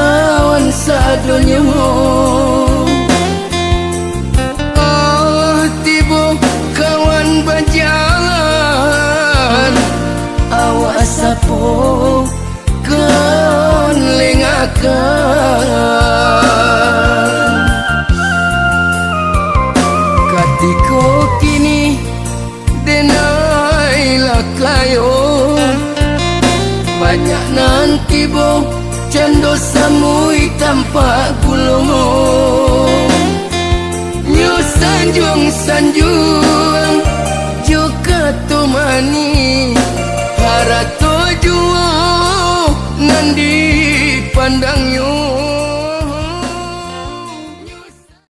kawan sadonya. Tiba kawan berjalan, awak sapo kawan lengakan. Katiko kini denailah kayo, banyak nanti bo cendo samui tanpa gulung.